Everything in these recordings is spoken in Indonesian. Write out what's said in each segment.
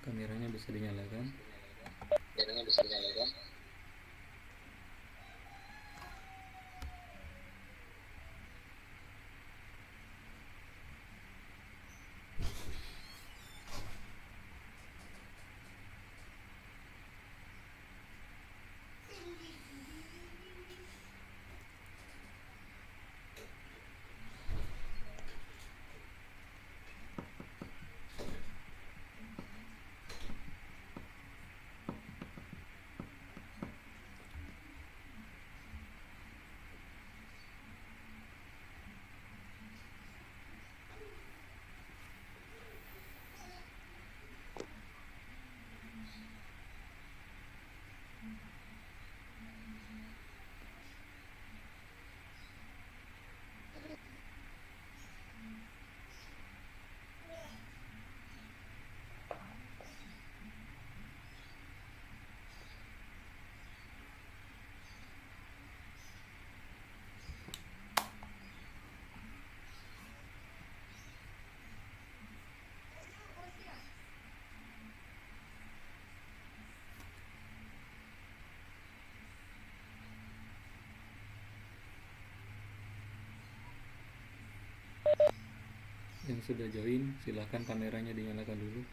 Kameranya bisa dinyalakan. Yang sudah join silahkan kameranya dinyalakan dulu.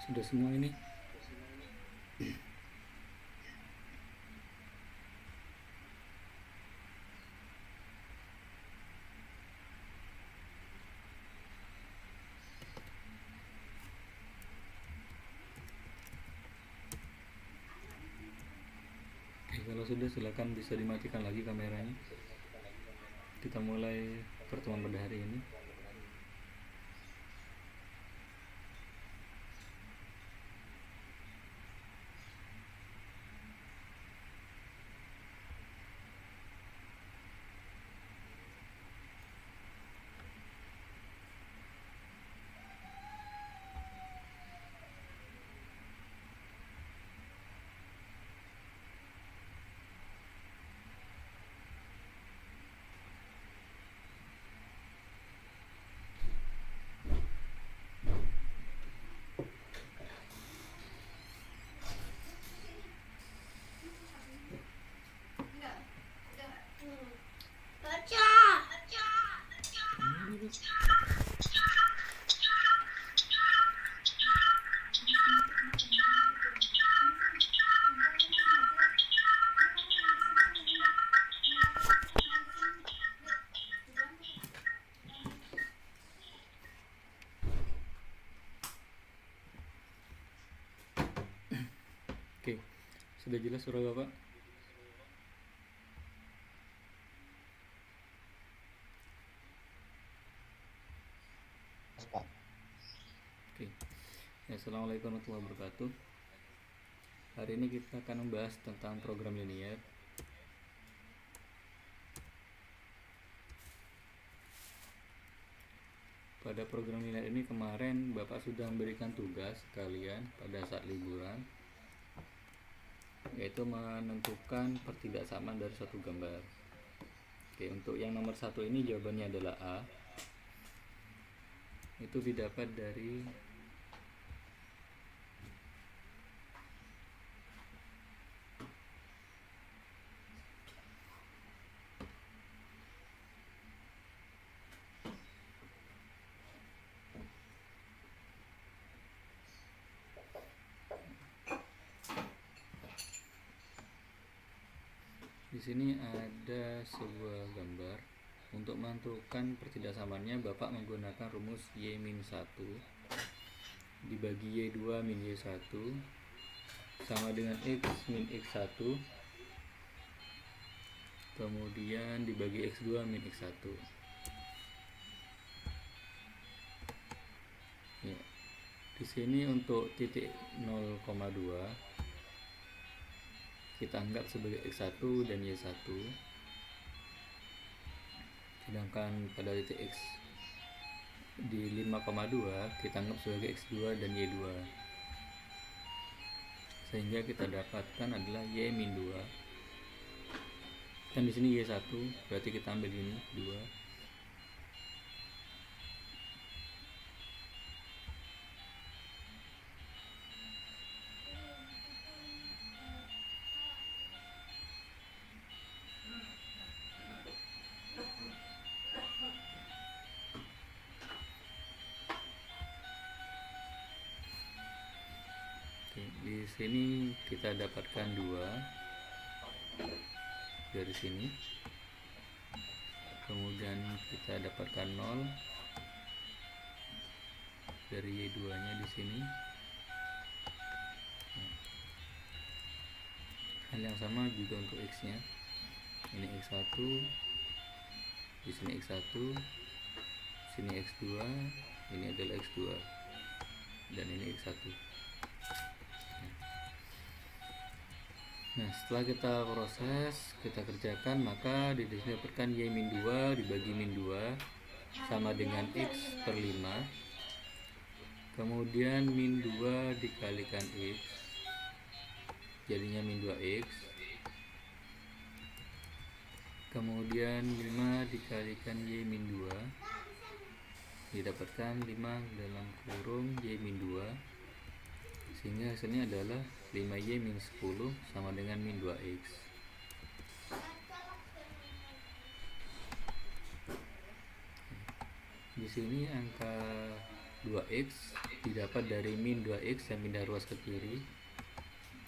Sudah semua ini. Oke, kalau sudah silakan bisa dimatikan lagi kameranya. Kita mulai pertemuan pada hari ini. Oke, sudah jelas suara Bapak? Oke. Ya, assalamualaikum warahmatullahi wabarakatuh. Hari ini kita akan membahas tentang program linear. Pada program linear ini kemarin Bapak sudah memberikan tugas kalian pada saat liburan, yaitu menentukan pertidaksamaan dari suatu gambar. Oke, untuk yang nomor 1 ini jawabannya adalah A. Itu didapat dari di sini ada sebuah gambar. Untuk menentukan pertidaksamaannya Bapak menggunakan rumus Y-1 dibagi Y2 min Y1 sama dengan X min X1 kemudian dibagi X2 min X1. Ya. Di sini untuk titik 0,2 kita anggap sebagai X1 dan Y1, sedangkan pada titik X di 5,2 kita anggap sebagai X2 dan Y2, sehingga kita dapatkan adalah Y-2, dan di sini Y1, berarti kita ambil ini 2. Di sini kita dapatkan 2 dari sini, kemudian kita dapatkan 0 dari Y2 nya di sini. Hal yang sama juga untuk X nya, ini X1, di sini X1, sini X2, ini adalah X2, dan ini X1. Nah, setelah kita proses, kita kerjakan, maka di sini dapatkan Y-2 dibagi min 2 sama dengan X per 5. Kemudian min 2 dikalikan X, jadinya min 2X. Kemudian 5 dikalikan Y min 2, didapatkan 5 dalam kurung Y min 2, sehingga hasilnya adalah 5Y min 10 sama dengan min 2X. Di sini angka 2x didapat dari min 2x yang pindah ruas ke kiri,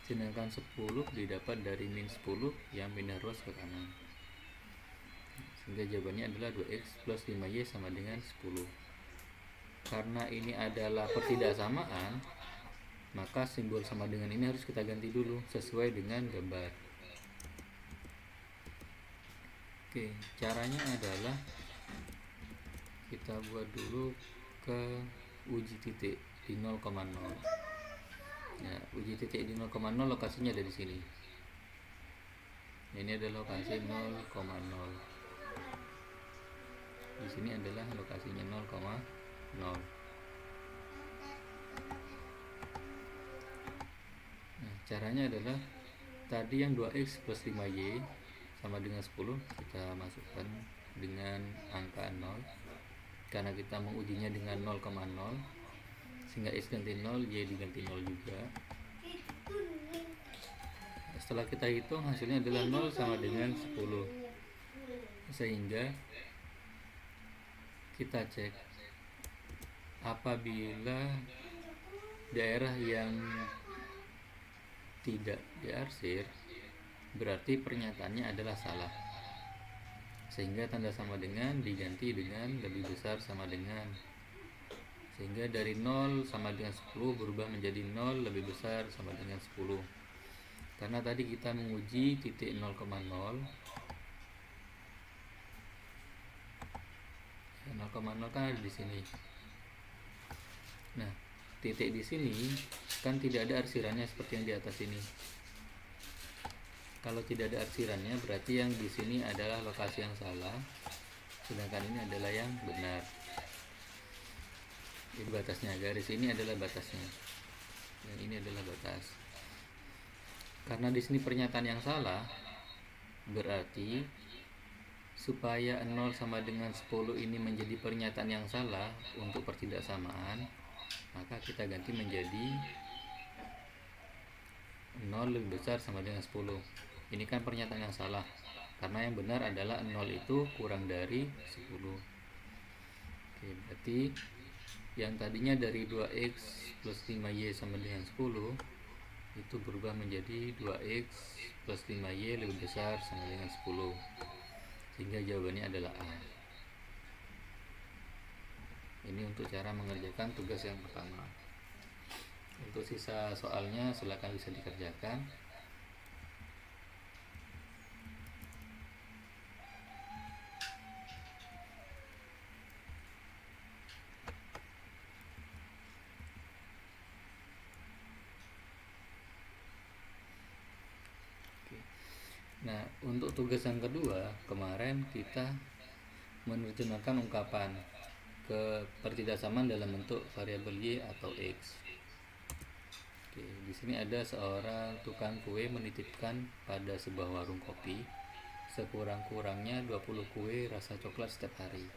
sedangkan 10 didapat dari min 10 yang pindah ruas ke kanan. Sehingga jawabannya adalah 2x plus 5y sama dengan 10. Karena ini adalah pertidaksamaan, maka simbol sama dengan ini harus kita ganti dulu sesuai dengan gambar. Oke, caranya adalah kita buat dulu ke uji titik di 0,0. Ya, uji titik di 0,0 lokasinya ada di sini. Ini adalah lokasi 0,0. Di sini adalah lokasinya 0,0. Nah, caranya adalah tadi yang 2x plus 5y sama dengan 10 kita masukkan dengan angka 0 karena kita mengujinya dengan 0,0, sehingga x ganti 0, y diganti 0 juga. Setelah kita hitung hasilnya adalah 0 sama dengan 10, sehingga kita cek apabila daerah yang tidak diarsir berarti pernyataannya adalah salah, sehingga tanda sama dengan diganti dengan lebih besar sama dengan, sehingga dari 0 sama dengan 10 berubah menjadi 0 lebih besar sama dengan 10. Karena tadi kita menguji titik 0,0, 0,0 kan ada di sini. Nah, titik di sini kan tidak ada arsirannya seperti yang di atas ini. Kalau tidak ada arsirannya berarti yang di sini adalah lokasi yang salah, sedangkan ini adalah yang benar. Ini batasnya, garis ini adalah batasnya, dan ini adalah batas. Karena di sini pernyataan yang salah, berarti supaya 0 sama dengan 10 ini menjadi pernyataan yang salah untuk pertidaksamaan, maka kita ganti menjadi 0 lebih besar sama dengan 10. Ini kan pernyataan yang salah, karena yang benar adalah 0 itu kurang dari 10. Oke, berarti yang tadinya dari 2x plus 5y sama dengan 10 itu berubah menjadi 2x plus 5y lebih besar sama dengan 10, sehingga jawabannya adalah A. Ini untuk cara mengerjakan tugas yang pertama. Untuk sisa soalnya silakan bisa dikerjakan. Nah, untuk tugas yang kedua, kemarin kita menerjemahkan ungkapan ke pertidaksamaan dalam bentuk variabel y atau x. Oke, di sini ada seorang tukang kue menitipkan pada sebuah warung kopi sekurang-kurangnya 20 kue rasa coklat setiap hari.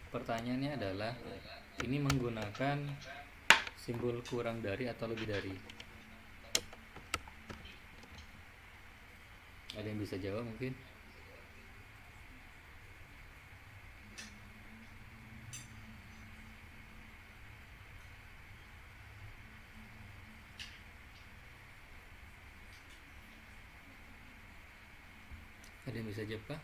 Pertanyaannya adalah, ini menggunakan simbol kurang dari atau lebih dari? Ada yang bisa jawab mungkin? Ada yang bisa jawab Pak?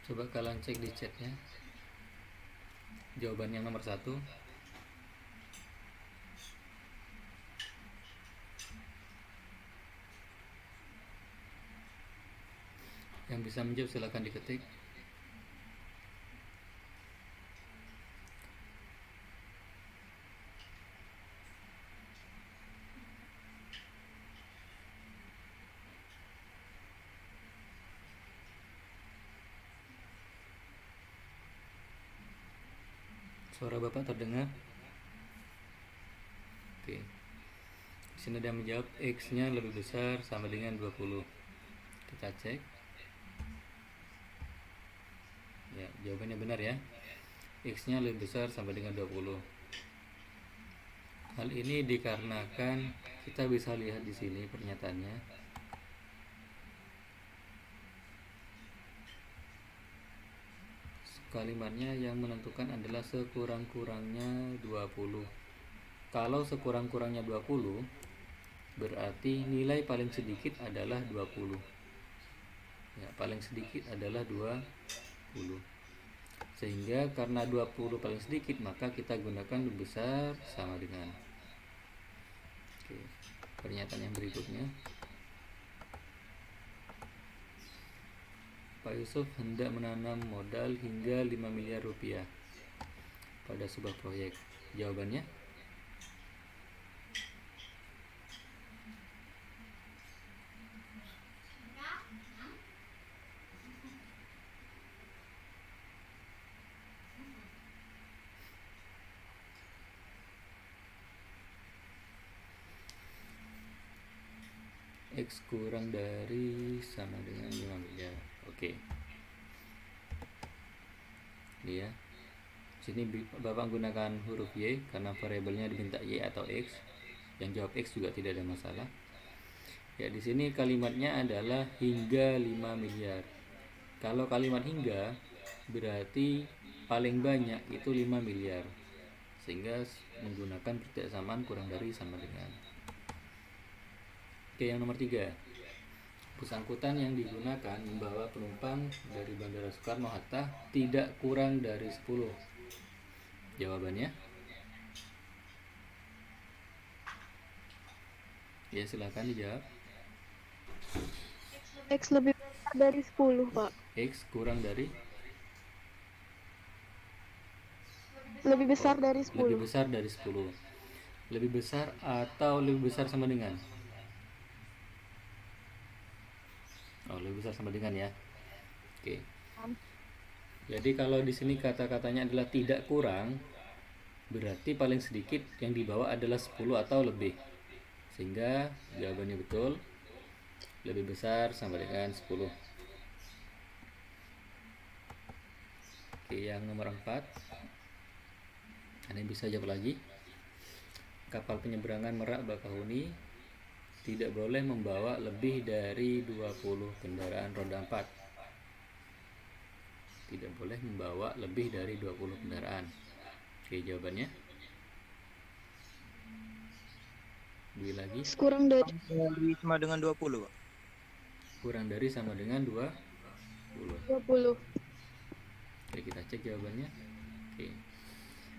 Coba kalian cek di chatnya jawaban yang nomor 1. Yang bisa menjawab silakan diketik. Suara Bapak terdengar? Oke. Di sini ada yang menjawab X-nya lebih besar sama dengan 20. Kita cek. Ya, jawabannya benar ya. X-nya lebih besar sama dengan 20. Hal ini dikarenakan kita bisa lihat di sini pernyataannya. Kalimatnya yang menentukan adalah sekurang-kurangnya 20. Kalau sekurang-kurangnya 20, berarti nilai paling sedikit adalah 20. Ya, paling sedikit adalah 20. Sehingga karena 20 paling sedikit, maka kita gunakan lebih besar sama dengan. Oke, pernyataan yang berikutnya. Pak Yusuf hendak menanam modal hingga 5 miliar rupiah pada sebuah proyek. Jawabannya? X kurang dari sama dengan 5 miliar. Oke. Ini ya. Sini Bapak gunakan huruf Y karena variabelnya diminta Y atau X. Yang jawab X juga tidak ada masalah. Ya, di sini kalimatnya adalah hingga 5 miliar. Kalau kalimat hingga berarti paling banyak itu 5 miliar. Sehingga menggunakan persamaan kurang dari sama dengan. Oke, yang nomor 3. Bus angkutan yang digunakan membawa penumpang dari Bandara Soekarno-Hatta tidak kurang dari 10. Jawabannya? Ya, silakan dijawab. X lebih besar dari 10, Pak. X kurang dari? Lebih besar dari 10. Lebih besar dari 10. Lebih besar atau lebih besar sama dengan? Oh, lebih besar sama dengan ya. Oke. Jadi kalau di sini kata-katanya adalah tidak kurang, berarti paling sedikit yang dibawa adalah 10 atau lebih. Sehingga jawabannya betul. Lebih besar sama dengan 10. Oke, yang nomor 4. Anda bisa jawab lagi. Kapal penyeberangan Merak Bakahuni tidak boleh membawa lebih dari 20 kendaraan roda 4. Tidak boleh membawa lebih dari 20 kendaraan. Oke, jawabannya. Dua lagi. Kurang dari sama dengan 20, Pak. Kurang dari sama dengan 20. 20. Oke, kita cek jawabannya. Oke.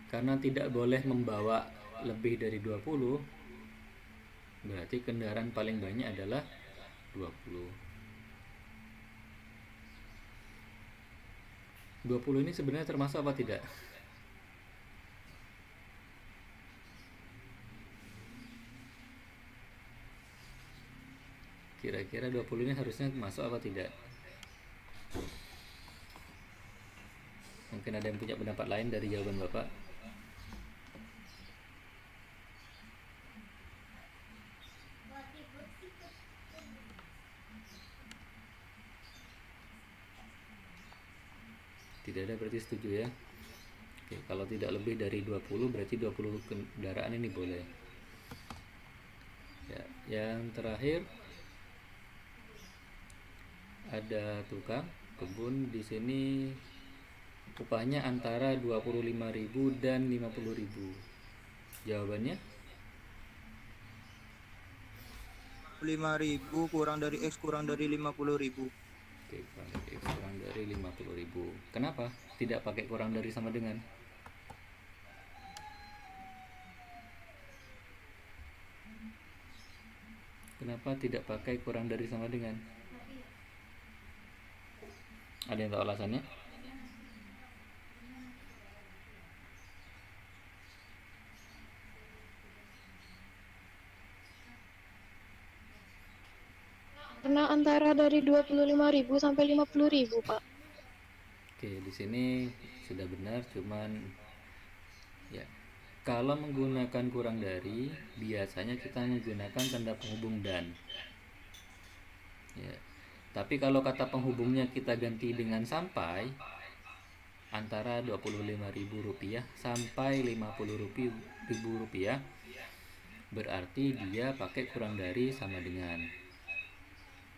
Karena tidak boleh membawa lebih dari 20, berarti kendaraan paling banyak adalah 20. 20 ini sebenarnya termasuk apa tidak? Kira-kira 20 ini harusnya masuk apa tidak? Mungkin ada yang punya pendapat lain dari jawaban Bapak. Tidak ada, berarti setuju ya. Oke, kalau tidak lebih dari 20 berarti 20 kendaraan ini boleh. Ya, yang terakhir ada tukang kebun di sini upahnya antara 25.000 dan 50.000. Jawabannya? 5.000 kurang dari X kurang dari 50.000. Oke, kurang dari X kurang dari 50.000. Kenapa tidak pakai kurang dari sama dengan? Kenapa tidak pakai kurang dari sama dengan? Ada yang tahu alasannya? Karena antara dari 25.000 sampai 50.000, Pak. Oke, di sini sudah benar, cuman ya kalau menggunakan kurang dari biasanya kita menggunakan tanda penghubung dan. Ya. Tapi kalau kata penghubungnya kita ganti dengan sampai, antara Rp25.000 sampai Rp50.000, berarti dia pakai kurang dari sama dengan.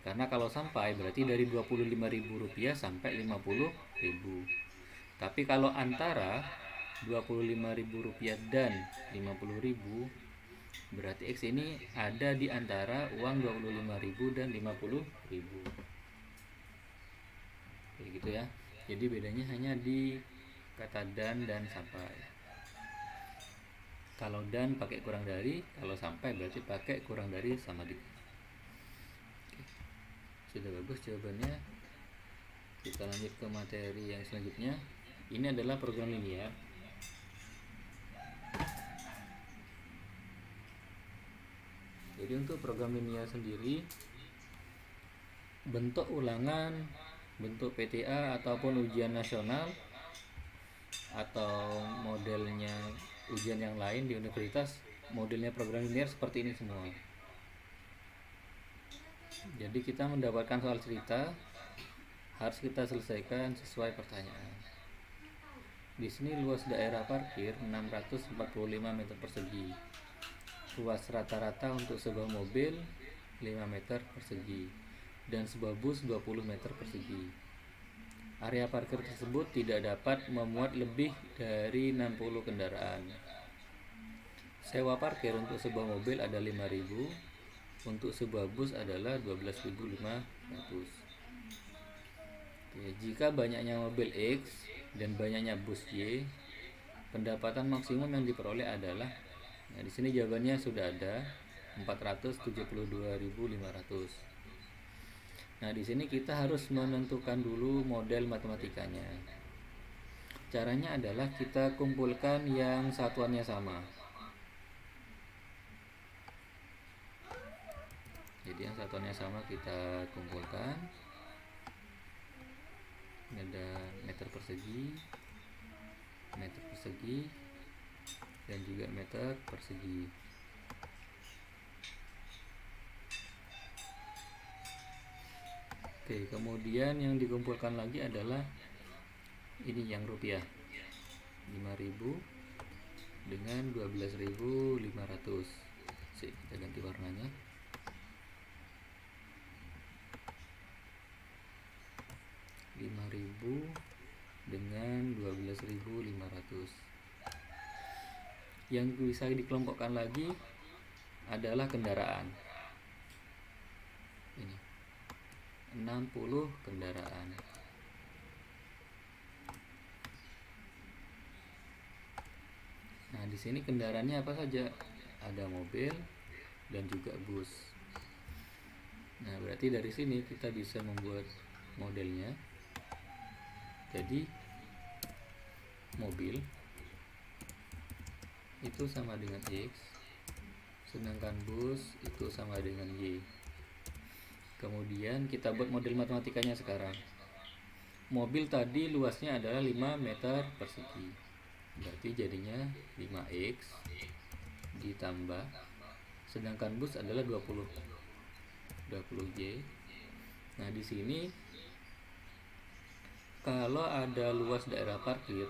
Karena kalau sampai berarti dari Rp25.000 sampai Rp50.000. Tapi kalau antara Rp25.000 dan Rp50.000, berarti X ini ada di antara uang Rp25.000 dan Rp50.000. Kayak gitu ya. Jadi bedanya hanya di kata dan sampai. Kalau dan pakai kurang dari, kalau sampai berarti pakai kurang dari sama dengan. Sudah bagus jawabannya. Kita lanjut ke materi yang selanjutnya. Ini adalah program linear. Jadi untuk program linear sendiri, bentuk ulangan, bentuk PTA ataupun ujian nasional atau modelnya ujian yang lain di universitas, modelnya program linear seperti ini semua. Jadi kita mendapatkan soal cerita, harus kita selesaikan sesuai pertanyaan. Di sini luas daerah parkir 645 meter persegi. Luas rata-rata untuk sebuah mobil 5 meter persegi dan sebuah bus 20 meter persegi. Area parkir tersebut tidak dapat memuat lebih dari 60 kendaraan. Sewa parkir untuk sebuah mobil ada 5.000. Untuk sebuah bus adalah 12.500. Jika banyaknya mobil X dan banyaknya bus Y, pendapatan maksimum yang diperoleh adalah, nah di sini jawabannya sudah ada, 472.500. Nah di sini kita harus menentukan dulu model matematikanya. Caranya adalah kita kumpulkan yang satuannya sama. Jadi yang satuannya sama kita kumpulkan. Ini ada meter persegi, dan juga meter persegi. Oke, kemudian yang dikumpulkan lagi adalah ini yang rupiah, 5.000 dengan 12.500. Kita ganti warnanya. 5.000 dengan 12.500. Yang bisa dikelompokkan lagi adalah kendaraan. Ini 60 kendaraan. Nah, di sini kendaraannya apa saja? Ada mobil dan juga bus. Nah, berarti dari sini kita bisa membuat modelnya. Jadi mobil itu sama dengan X, sedangkan bus itu sama dengan Y. Kemudian kita buat model matematikanya sekarang. Mobil tadi luasnya adalah 5 meter persegi, berarti jadinya 5X ditambah, sedangkan bus adalah 20Y. Nah di sini kalau ada luas daerah parkir,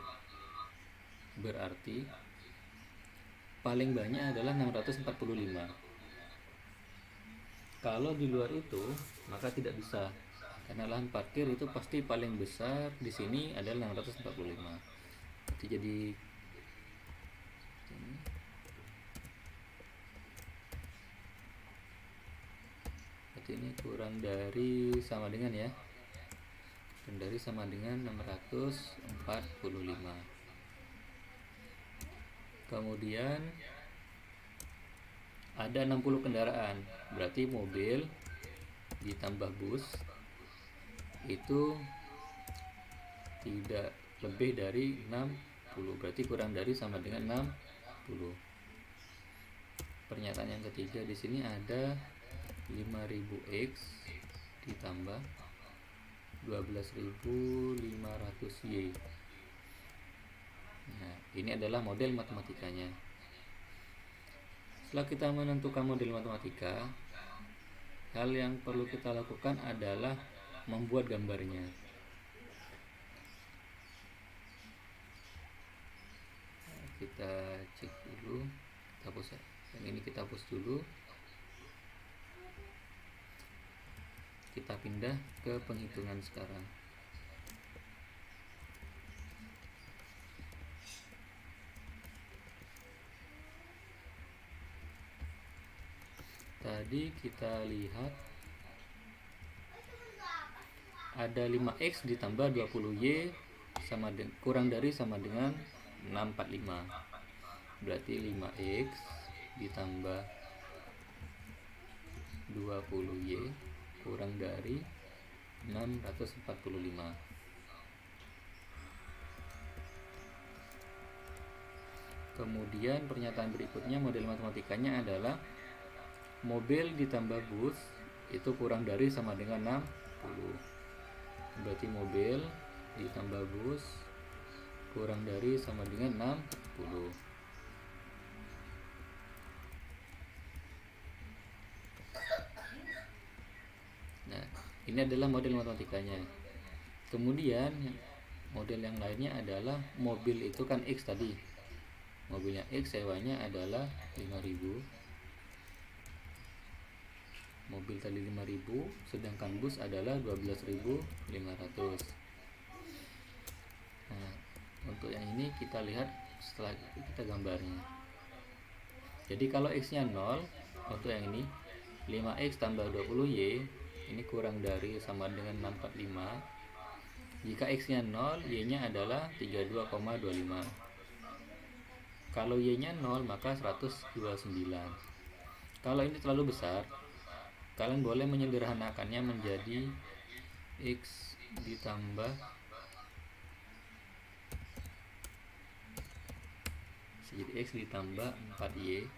berarti paling banyak adalah 645. Kalau di luar itu, maka tidak bisa, karena lahan parkir itu pasti paling besar di sini adalah 645. Jadi ini kurang dari sama dengan ya. Dari sama dengan 645. Kemudian ada 60 kendaraan, berarti mobil ditambah bus itu tidak lebih dari 60, berarti kurang dari sama dengan 60. Pernyataan yang ketiga di sini ada 5.000X ditambah 12.500Y. Nah, ini adalah model matematikanya. Setelah kita menentukan model matematika, hal yang perlu kita lakukan adalah membuat gambarnya. Nah, kita cek dulu, kita hapus ya. Yang ini kita hapus dulu. Kita pindah ke penghitungan sekarang. Tadi kita lihat ada 5x ditambah 20y kurang dari sama dengan 645. Berarti 5x ditambah 20y kurang dari 645. Kemudian pernyataan berikutnya model matematikanya adalah mobil ditambah bus itu kurang dari sama dengan 60. Berarti mobil ditambah bus kurang dari sama dengan 60. Nah, ini adalah model matematikanya. Kemudian model yang lainnya adalah mobil itu kan X tadi. Mobilnya X sewanya adalah 5.000. Mobil tadi 5.000, sedangkan bus adalah 12.500. Nah, untuk yang ini kita lihat setelah kita gambarnya. Jadi kalau X-nya 0, untuk yang ini 5X tambah 20Y ini kurang dari sama dengan 645. Jika X-nya 0, Y-nya adalah 32,25. Kalau Y-nya 0, maka 129. Kalau ini terlalu besar, kalian boleh menyederhanakannya menjadi X ditambah jadi X ditambah 4Y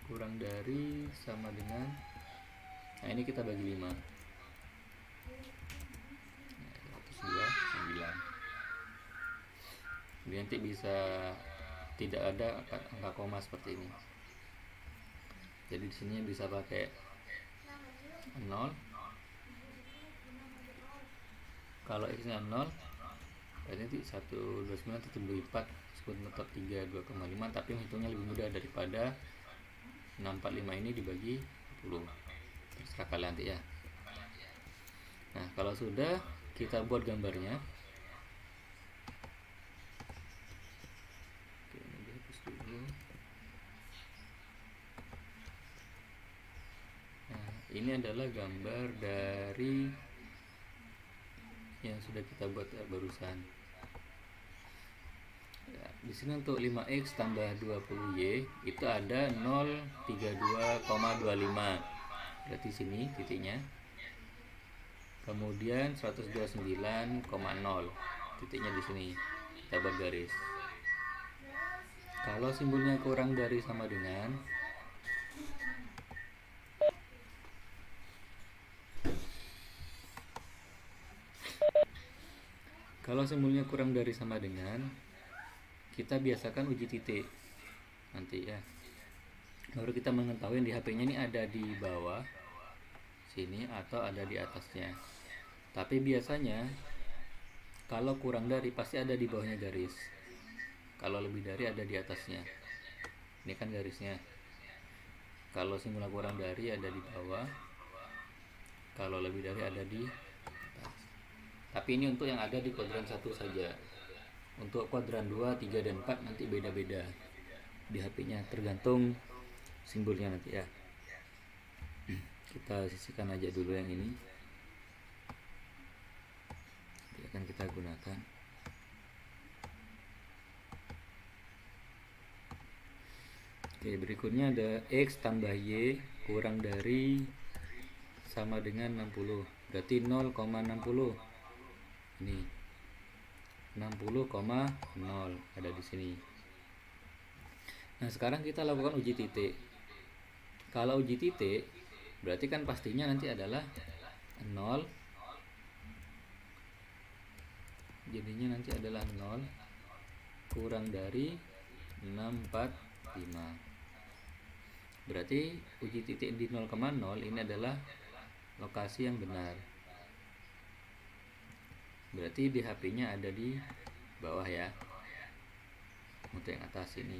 kurang dari sama dengan, nah ini kita bagi 5, 129. Jadi nanti bisa tidak ada angka koma seperti ini. Jadi di sini bisa pakai 0. Kalau X-nya 0, berarti nanti 129 4 meskipun tetap 32,5, tapi menghitungnya lebih mudah daripada 645 ini dibagi 10. Terserah kalian nanti ya. Nah, kalau sudah, kita buat gambarnya. Oke, ini dihapus dulu. Nah, ini adalah gambar dari yang sudah kita buat barusan. Ya, di sini untuk 5x tambah 20y itu ada 032,25. Berarti sini titiknya. Kemudian 129,0 titiknya di sini. Kita buat garis. Kalau simbolnya kurang dari sama dengan, kalau simbolnya kurang dari sama dengan, kita biasakan uji titik nanti ya. Baru kita mengetahui di HP-nya ini ada di bawah sini atau ada di atasnya. Tapi biasanya kalau kurang dari pasti ada di bawahnya garis. Kalau lebih dari ada di atasnya. Ini kan garisnya. Kalau simbolnya kurang dari ada di bawah. Kalau lebih dari ada di atas. Tapi ini untuk yang ada di kuadran 1 saja. Untuk kuadran 2, 3, dan 4 nanti beda-beda di HP-nya, tergantung simbolnya nanti ya. Kita sisihkan aja dulu yang ini. Nanti akan kita gunakan. Oke, berikutnya ada X tambah Y kurang dari sama dengan 60. Berarti 0,60. Ini 60,0 ada di sini. Nah, sekarang kita lakukan uji titik. Kalau uji titik berarti kan pastinya nanti adalah 0. Jadinya nanti adalah 0 kurang dari 645. Berarti uji titik di 0,0 ini adalah lokasi yang benar. Berarti di HP-nya ada di bawah ya. untuk yang atas ini,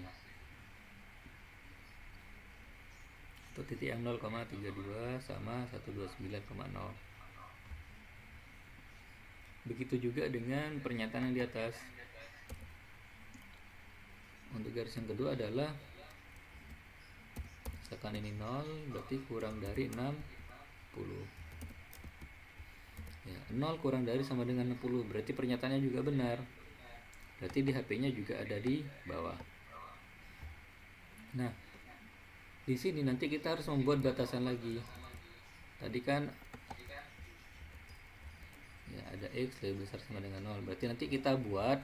untuk titik yang 0,32 sama 129,0. Begitu juga dengan pernyataan yang di atas. Untuk garis yang kedua adalah misalkan ini 0, berarti kurang dari 60 ya, 0 kurang dari sama dengan 60, berarti pernyataannya juga benar, berarti di HP-nya juga ada di bawah. Nah, di sini nanti kita harus membuat batasan lagi. Tadi kan ya ada X lebih besar sama dengan 0, berarti nanti kita buat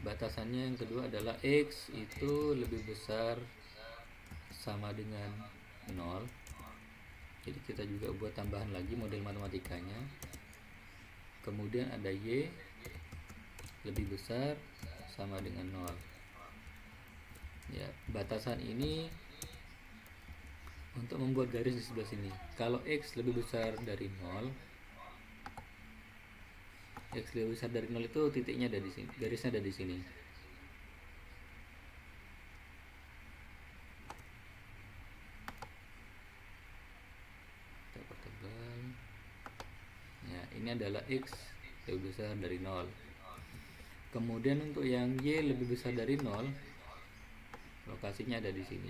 batasannya yang kedua adalah X itu lebih besar sama dengan 0. Jadi kita juga buat tambahan lagi model matematikanya. Kemudian ada Y lebih besar sama dengan 0. Ya, batasan ini untuk membuat garis di sebelah sini. Kalau X lebih besar dari 0, X lebih besar dari 0 itu titiknya ada di sini, garisnya ada di sini. Kita pertebal. Ya, ini adalah X lebih besar dari 0. Kemudian untuk yang Y lebih besar dari 0, lokasinya ada di sini,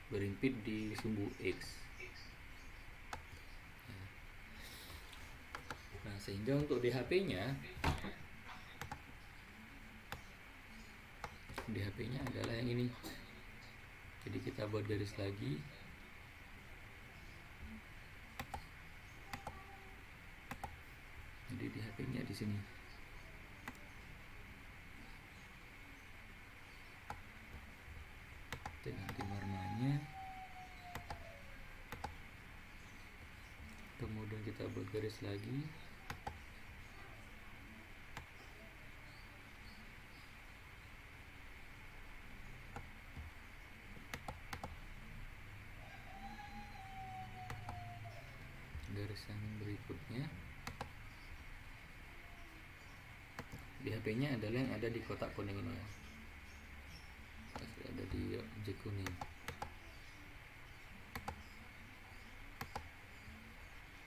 berhimpit di sumbu X. Nah, sehingga untuk DHP-nya adalah yang ini. Jadi kita buat garis lagi. Jadi DHP-nya di sini. Kita ganti warnanya. Kemudian kita buat garis lagi. Garis yang berikutnya di HP-nya adalah yang ada di kotak kuning ini ya, ada di objek kuning.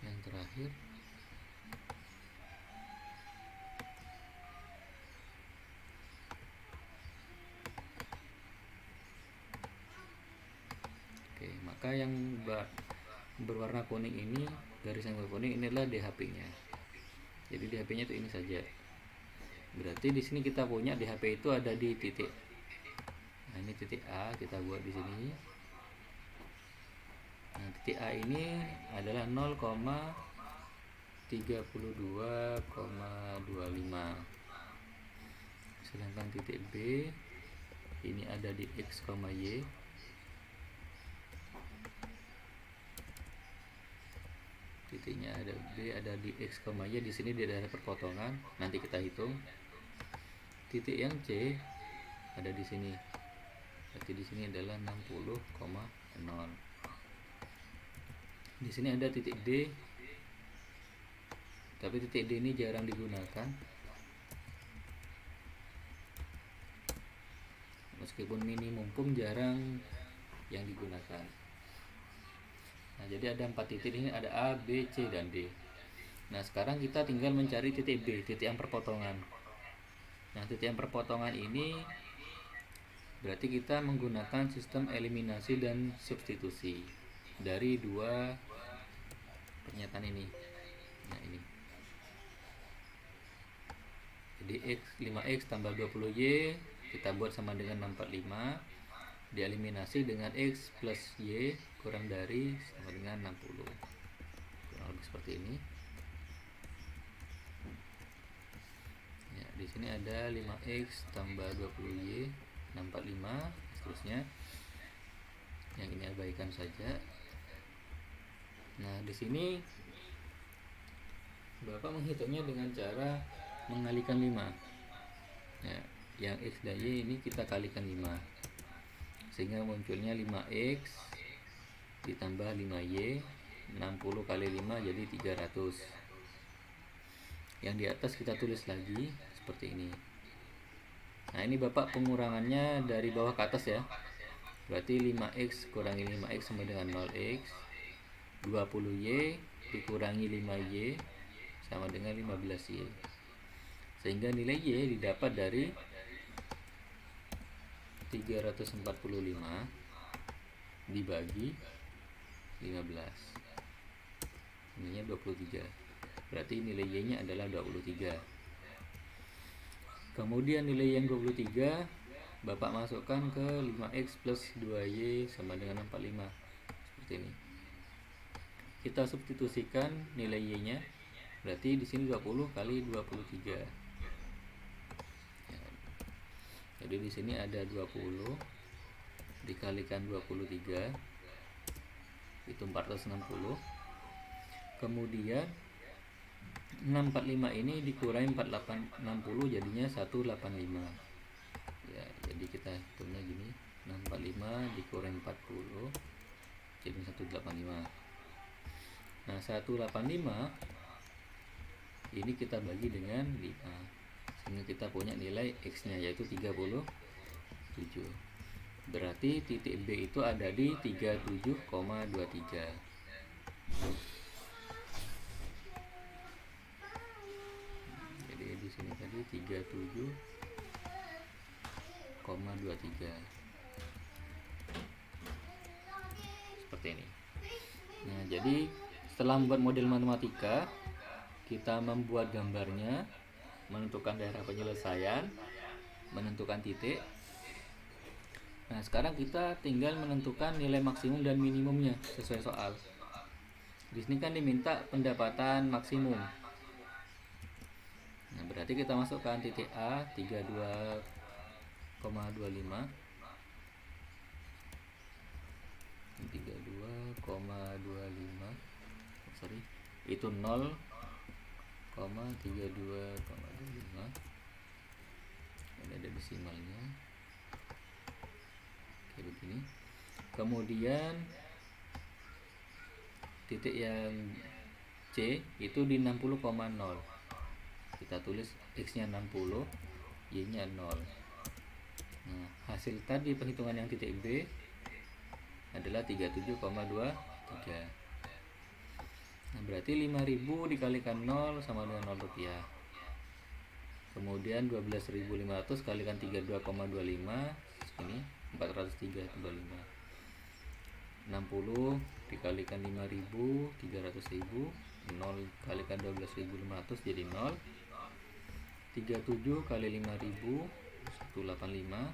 Yang terakhir oke, maka yang berwarna kuning ini, garis yang berkuning ini adalah DHP-nya. Jadi DHP-nya itu ini saja. Berarti di sini kita punya DHP itu ada di titik. Nah, ini titik A kita buat di sini. Nah, titik A ini adalah 0,32,25. Sedangkan titik B ini ada di X, Y. Titiknya ada B ada di X, Y, di sini di daerah perpotongan. Nanti kita hitung. Titik yang C ada di sini. Berarti di sini adalah 60,0. Di sini ada titik D. Tapi titik D ini jarang digunakan. Meskipun minimum pun jarang yang digunakan. Nah, jadi ada 4 titik ini, ada A, B, C, dan D. Nah, sekarang kita tinggal mencari titik B, titik yang perpotongan. Nah, titik yang perpotongan ini berarti kita menggunakan sistem eliminasi dan substitusi dari dua pernyataan ini. Nah, ini. Jadi 5x tambah 20y kita buat sama dengan 645, dieliminasi dengan x plus y kurang dari sama dengan 60. Kurang lebih seperti ini. Ya, di sini ada 5x tambah 20y 645, seterusnya. Yang ini abaikan saja. Nah, di sini Bapak menghitungnya dengan cara mengalikan 5. Ya, yang x dan y ini kita kalikan 5. Sehingga munculnya 5x ditambah 5y, 60 kali 5 jadi 300. Yang di atas kita tulis lagi seperti ini. Nah, ini Bapak pengurangannya dari bawah ke atas ya. Berarti 5x kurangi 5x sama dengan 0x. 20y dikurangi 5y sama dengan 15y. Sehingga nilai y didapat dari 345 dibagi 15. Nilainya 23. Berarti nilai y-nya adalah 23. Kemudian nilai yang 23 Bapak masukkan ke 5x plus 2y sama dengan 45. Seperti ini. Kita substitusikan nilai y-nya. Berarti di sini 20 kali 23. Jadi di sini ada 20 dikalikan 23 itu 460. Kemudian 645 ini dikurangi 4860 jadinya 185. Ya, jadi kita hitungnya gini. 645 dikurangi 40 jadi 185. Nah, 185 ini kita bagi dengan 5 sehingga kita punya nilai x-nya yaitu 37. Berarti titik B itu ada di 37,23. Jadi di sini tadi 37,23. Seperti ini. Nah, jadi setelah membuat model matematika, kita membuat gambarnya, menentukan daerah penyelesaian, menentukan titik. Nah, sekarang kita tinggal menentukan nilai maksimum dan minimumnya sesuai soal. Di sini kan diminta pendapatan maksimum. Nah, berarti kita masukkan titik A 32,25. 32,25. Sorry. Itu 0,32,25. Ini ada desimalnya. Kayak begini. Kemudian titik yang C itu di 60,0. Kita tulis x-nya 60, y-nya 0. Nah, hasil tadi perhitungan yang titik B adalah 37,23. Nah, berarti 5.000 dikalikan 0 sama dengan 0 rupiah. Kemudian 12.500 kalikan 32,25 ini 403,25. 60 dikalikan 5.000 300.000. 0 kalikan 12.500 jadi 0. 37 kali 5.000 185.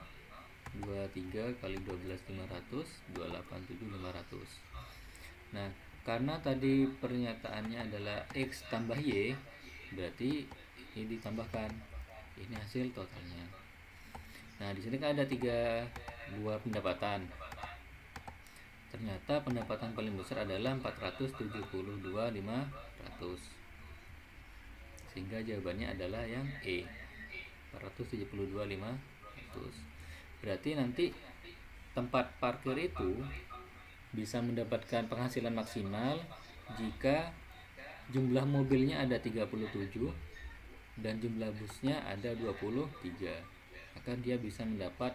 23 kali 12.500 287.500. Nah, karena tadi pernyataannya adalah x tambah y, berarti ini ditambahkan. Ini hasil totalnya. Nah, di sini kan ada dua pendapatan. Ternyata pendapatan paling besar adalah 472.500. Sehingga jawabannya adalah yang E. 472.500. Berarti nanti tempat parkir itu bisa mendapatkan penghasilan maksimal jika jumlah mobilnya ada 37 dan jumlah busnya ada 23. Maka dia bisa mendapat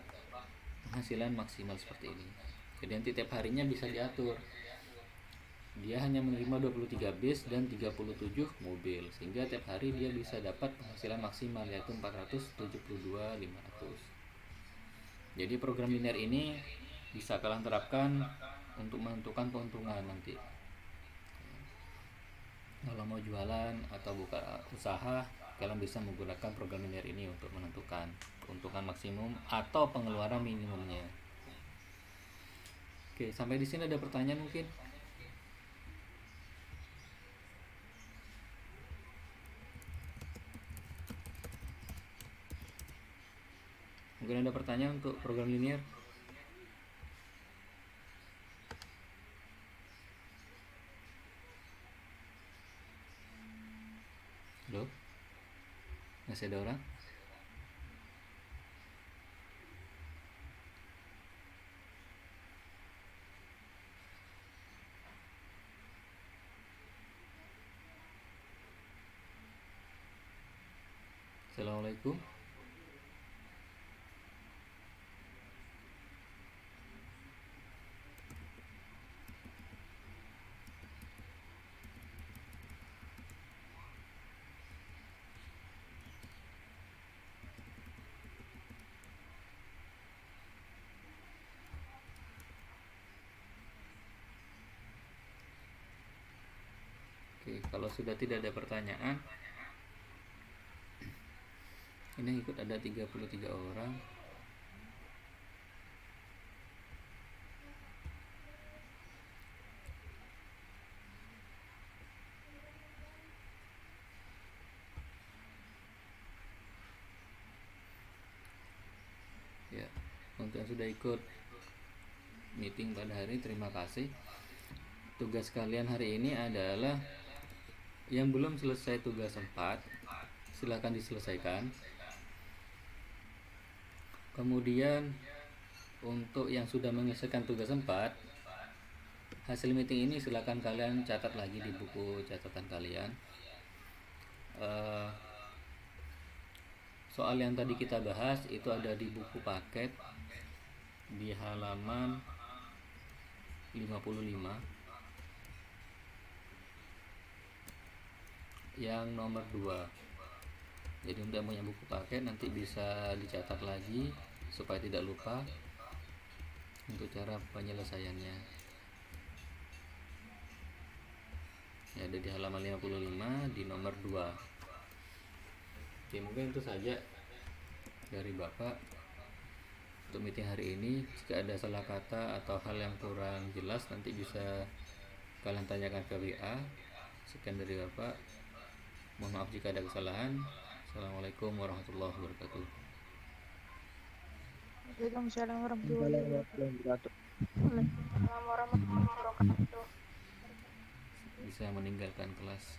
penghasilan maksimal seperti ini. Jadi nanti tiap harinya bisa diatur. Dia hanya menerima 23 bis dan 37 mobil, sehingga tiap hari dia bisa dapat penghasilan maksimal yaitu 472.500. Jadi program linear ini bisa kalian terapkan untuk menentukan keuntungan nanti. Kalau mau jualan atau buka usaha, kalian bisa menggunakan program linear ini untuk menentukan keuntungan maksimum atau pengeluaran minimumnya. Oke, sampai di sini ada pertanyaan mungkin? Mungkin ada pertanyaan untuk program linear? Halo? Masih ada orang? Assalamualaikum. kalau sudah tidak ada pertanyaan, ini ikut ada 33 orang. Ya, untuk yang sudah ikut meeting pada hari ini, terima kasih. Tugas kalian hari ini adalah yang belum selesai tugas 4, silahkan diselesaikan. Kemudian untuk yang sudah menyelesaikan tugas 4, hasil meeting ini silahkan kalian catat lagi di buku catatan kalian. Soal yang tadi kita bahas itu ada di buku paket di halaman 55 yang nomor 2. Jadi untuk yang punya buku paket nanti bisa dicatat lagi supaya tidak lupa untuk cara penyelesaiannya. Ya, ada di halaman 55 di nomor 2. Oke, mungkin itu saja dari Bapak untuk meeting hari ini. Jika ada salah kata atau hal yang kurang jelas nanti bisa kalian tanyakan ke WA. Sekian dari Bapak, mohon maaf jika ada kesalahan. Assalamualaikum warahmatullahi wabarakatuh. Waalaikumsalam warahmatullahi wabarakatuh. Waalaikumsalam warahmatullahi wabarakatuh. Waalaikumsalam warahmatullahi wabarakatuh. Bisa meninggalkan kelas.